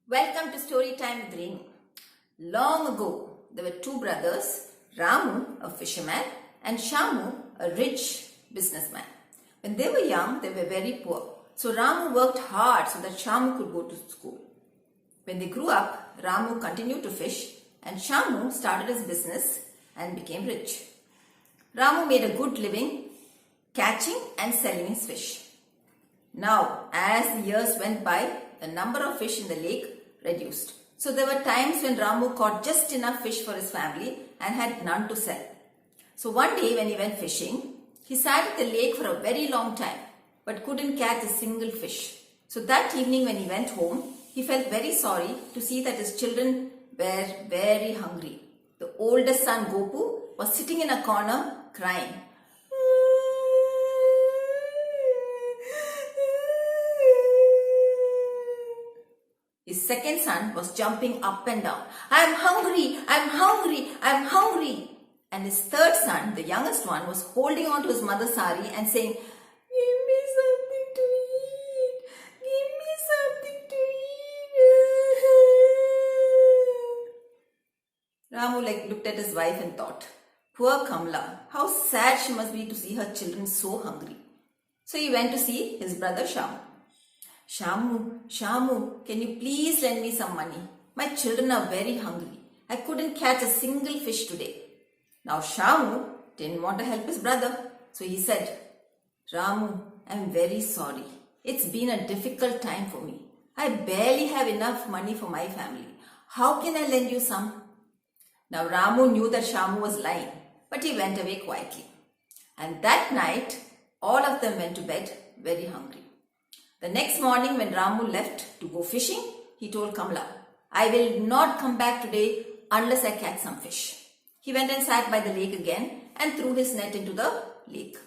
Welcome to Story Time with Renu. Long ago, there were two brothers, Ramu, a fisherman, and Shamu, a rich businessman. When they were young, they were very poor. So Ramu worked hard so that Shamu could go to school. When they grew up, Ramu continued to fish and Shamu started his business and became rich. Ramu made a good living catching and selling his fish. Now, as the years went by, the number of fish in the lake reduced. So there were times when Ramu caught just enough fish for his family and had none to sell. So one day when he went fishing, he sat at the lake for a very long time but couldn't catch a single fish. So that evening when he went home, he felt very sorry to see that his children were very hungry. The oldest son Gopu was sitting in a corner crying. His second son was jumping up and down. I'm hungry, I'm hungry, I'm hungry. And his third son, the youngest one, was holding on to his mother's sari and saying, give me something to eat, give me something to eat. Ramu looked at his wife and thought, poor Kamla, how sad she must be to see her children so hungry. So he went to see his brother Shamu. Shamu, can you please lend me some money? My children are very hungry. I couldn't catch a single fish today. Now Shamu didn't want to help his brother. So he said, Ramu, I'm very sorry. It's been a difficult time for me. I barely have enough money for my family. How can I lend you some? Now Ramu knew that Shamu was lying, but he went away quietly. And that night, all of them went to bed very hungry. The next morning when Ramu left to go fishing, he told Kamla, I will not come back today unless I catch some fish. He went and sat by the lake again and threw his net into the lake.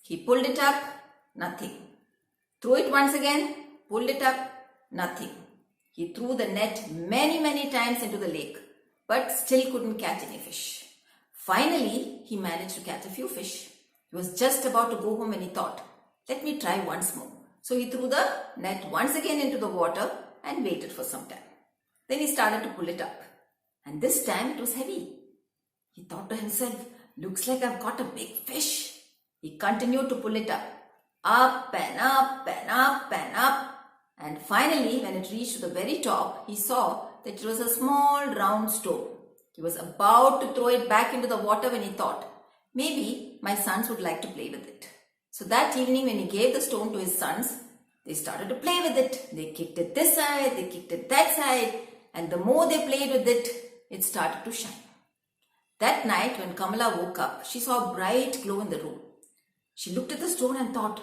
He pulled it up, nothing. Threw it once again, pulled it up, nothing. He threw the net many times into the lake, but still couldn't catch any fish. Finally, he managed to catch a few fish. He was just about to go home when he thought, let me try once more. So he threw the net once again into the water and waited for some time. Then he started to pull it up. And this time it was heavy. He thought to himself, looks like I've caught a big fish. He continued to pull it up and up and up and up. And finally, when it reached to the very top, he saw that it was a small round stone. He was about to throw it back into the water when he thought, maybe my sons would like to play with it. So that evening when he gave the stone to his sons, they started to play with it. They kicked it this side, they kicked it that side, and the more they played with it, it started to shine. That night when Kamala woke up, she saw a bright glow in the room. She looked at the stone and thought,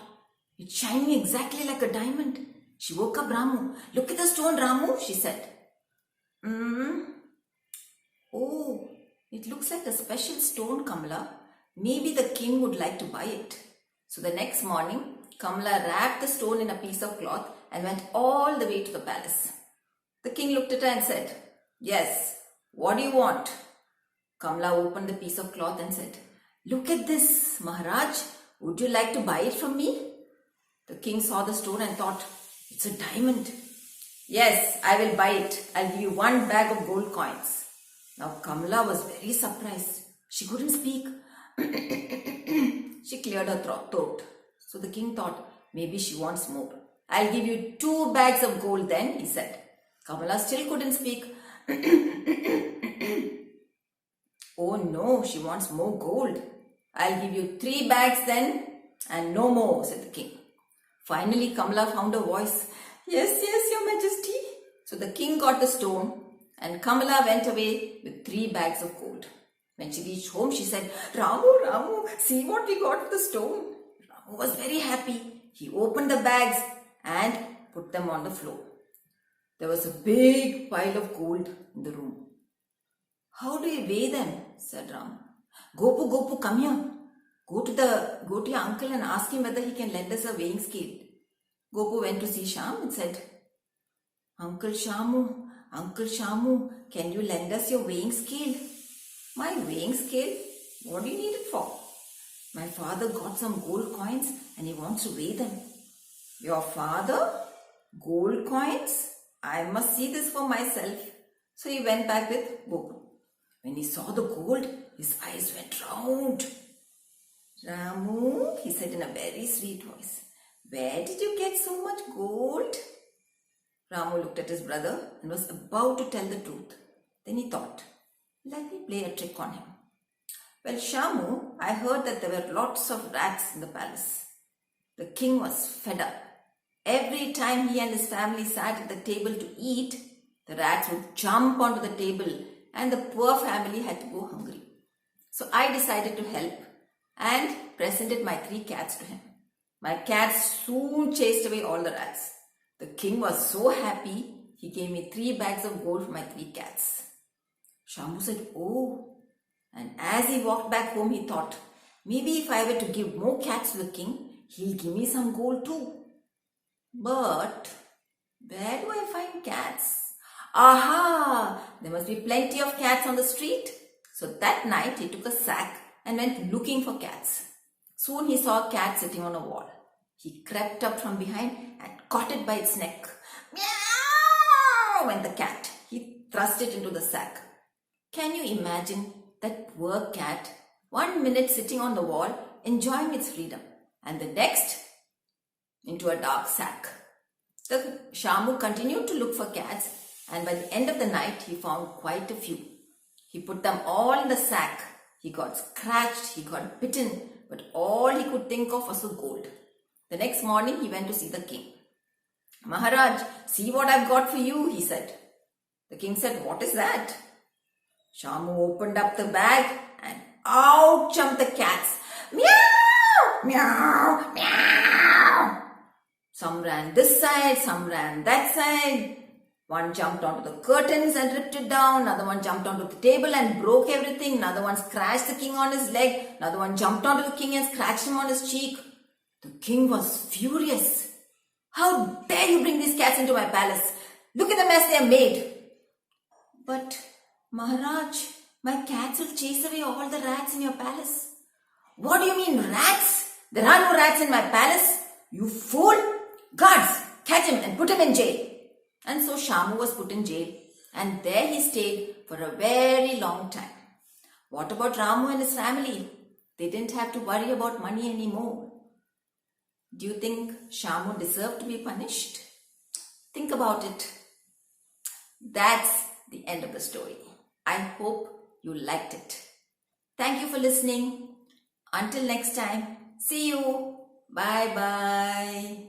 it's shining exactly like a diamond. She woke up Ramu. Look at the stone, Ramu, she said. Oh, it looks like a special stone, Kamala. Maybe the king would like to buy it. So the next morning, Kamla wrapped the stone in a piece of cloth and went all the way to the palace. The king looked at her and said, yes, what do you want? Kamla opened the piece of cloth and said, look at this, Maharaj. Would you like to buy it from me? The king saw the stone and thought, it's a diamond. Yes, I will buy it. I'll give you 1 bag of gold coins. Now Kamla was very surprised. She couldn't speak. She cleared her throat. So the king thought, maybe she wants more. I'll give you 2 bags of gold then, he said. Kamala still couldn't speak. Oh no, she wants more gold. I'll give you 3 bags then and no more, said the king. Finally, Kamala found a voice. Yes, your majesty. So the king got the stone and Kamala went away with 3 bags of gold. When she reached home, she said, Ramu, see what we got with the stone. Ramu was very happy. He opened the bags and put them on the floor. There was a big pile of gold in the room. How do you weigh them? Said Ramu. Gopu, come here. Go to your uncle and ask him whether he can lend us a weighing scale. Gopu went to see Sham and said, Uncle Shamu, can you lend us your weighing scale? My weighing scale? What do you need it for? My father got some gold coins and he wants to weigh them. Your father? Gold coins? I must see this for myself. So he went back with Goku. When he saw the gold, his eyes went round. Ramu, he said in a very sweet voice, where did you get so much gold? Ramu looked at his brother and was about to tell the truth. Then he thought, let me play a trick on him. Well, Shamu, I heard that there were lots of rats in the palace. The king was fed up. Every time he and his family sat at the table to eat, the rats would jump onto the table and the poor family had to go hungry. So I decided to help and presented my 3 cats to him. My cats soon chased away all the rats. The king was so happy, he gave me 3 bags of gold for my 3 cats. Shamu said, oh. And as he walked back home, he thought, maybe if I were to give more cats to the king, he'll give me some gold too. But where do I find cats? Aha! There must be plenty of cats on the street. So that night he took a sack and went looking for cats. Soon he saw a cat sitting on a wall. He crept up from behind and caught it by its neck. Meow! Went the cat. He thrust it into the sack. Can you imagine that poor cat, 1 minute sitting on the wall, enjoying its freedom, and the next into a dark sack? The Shamu continued to look for cats, and by the end of the night, he found quite a few. He put them all in the sack. He got scratched, he got bitten, but all he could think of was the gold. The next morning, he went to see the king. Maharaj, see what I've got for you, he said. The king said, what is that? Shamu opened up the bag and out jumped the cats. Meow! Meow! Meow! Some ran this side, some ran that side. One jumped onto the curtains and ripped it down. Another one jumped onto the table and broke everything. Another one scratched the king on his leg. Another one jumped onto the king and scratched him on his cheek. The king was furious. How dare you bring these cats into my palace? Look at the mess they have made. But Maharaj, my cats will chase away all the rats in your palace. What do you mean rats? There are no rats in my palace. You fool! Guards, catch him and put him in jail. And so Shamu was put in jail, and there he stayed for a very long time. What about Ramu and his family? They didn't have to worry about money anymore. Do you think Shamu deserved to be punished? Think about it. That's the end of the story. I hope you liked it. Thank you for listening. Until next time, see you. Bye bye.